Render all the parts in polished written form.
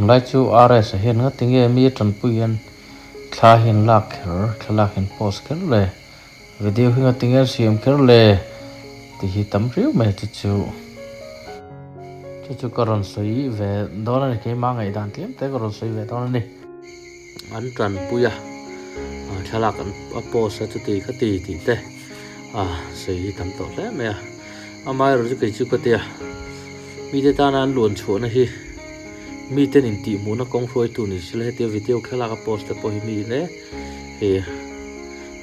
lai chu RS hen ha tinge mi tran puian thla hin lak kher thlak hin post kher le video hinga tinge siam kher le ti hi tam riu me chu karon soi ve dona ne ke ma ngai dan tlem te karon soi ve dona ni an tran puya thlak an post chu ti khati ti te sei tam to le me amai ro ke chu ka te mi te ta nan luan chu na hi mi ten in ti mu na kong roi tu ni sile te video khala ka post te po hi mi le e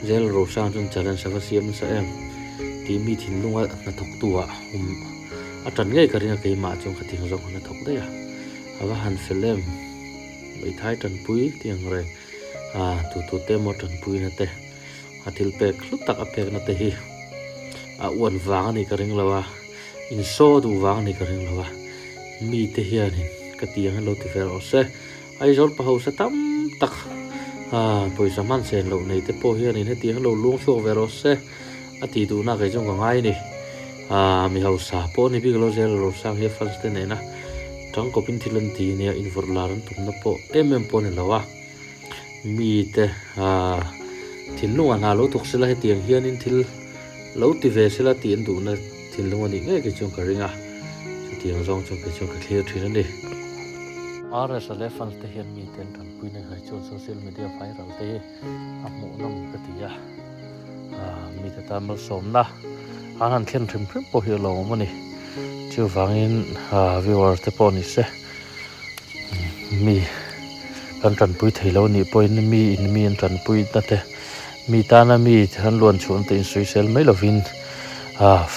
zel ro sang chung challenge sa siam sa em ti mi thin lunga na thok tua atan ngai ka ringa ke ma chung khating jong na thok de ya awa han film bai thai tan pui tiang re tu te mo tan pui na te athil pek hlut tak apek na te hi wan wang ni ka ring lawa in so du wang ni ka ring lawa mi te hian katiang lo ti fer ose ai zol pa ho sa tam tak poi saman sen lo nei te po hian in hetiang lo lung so ver ose ati tu na ke jong ngai ni mi ho sa po ni bi lo zel lo sang he fans te nei na tang ko pin thilan ti ne in for laran tum na po po ni lawa mi te thil lu ana lo tuk sela hetiang hian in thil lo ti ve sela ti an du na thil lu ani nge ke chung ka ringa tiang zong chung ke chung ka clear thrin ni RS elefant te hian mi ten tan pui na hai chon social media viral te amu nam ka ti ya mi ta tamal som na anan khen thrim po hi lo mani chu wangin viewer te po ni se mi kan tan pui theilo ni point mi an tan pui na te mi ta na mi han luan chun te social mai lovin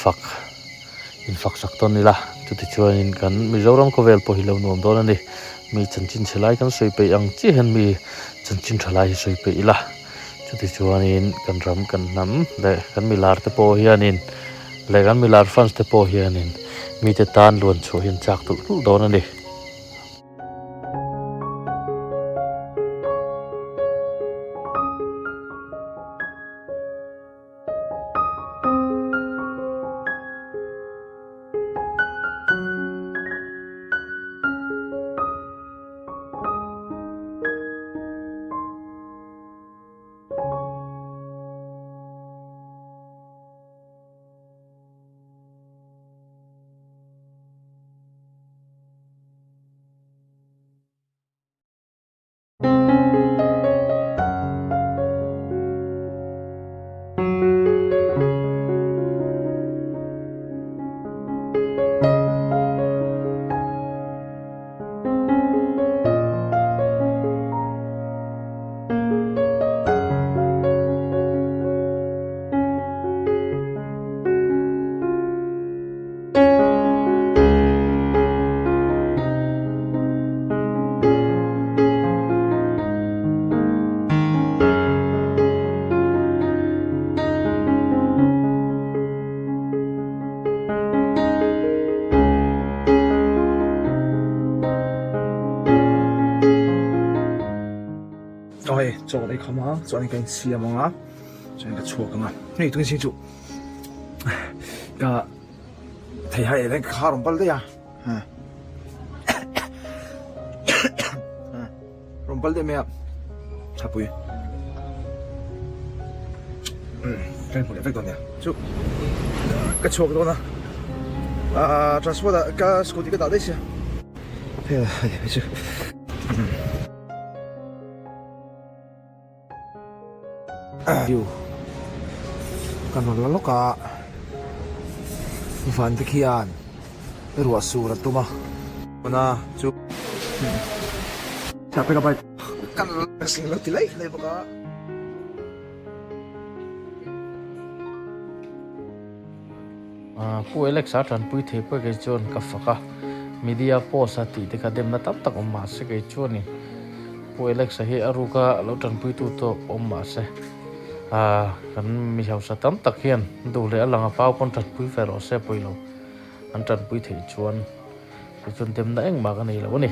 fak sak ton ni la chu ti chuan in kan mizoram ko vel po hi lo nom don ani mi chanchin chelai kan soi pe ang chi hen mi chanchin thalai soi pe ila chu ti chuan in kan ram kan nam le kan milar te po hianin le kan milar fans te po hianin mi te tan luan chu hin chak tu don ani Ôi, chỗ này không á, chỗ này cái xe mong á, chỗ này cái chuột cơ mà, này tôi xin chịu, cái thầy hay là khá đồng bát đấy à, đồng bát đấy mẹ, thà bùi, cái một cái vết đòn nè, chụp, cái chuột cái đó nè, transport cái scooty cái đó đấy chứ, thế là chứ. Yêu kan lo ka van te khian ruwa sura tuma na chu cha pe ka bai kan sing lo ti lai le ba pu Alexa tran pui the pe ke chon ka faka media post ati te ka dem na tam tak ma se ke choni pu Alexa he aruka lo tran pui tu to ma se kan mi hau sa tam tak hian du le alanga pau kon tat pui fer o se poilo an tan pui thei chuan tem na eng ma ka nei lo ni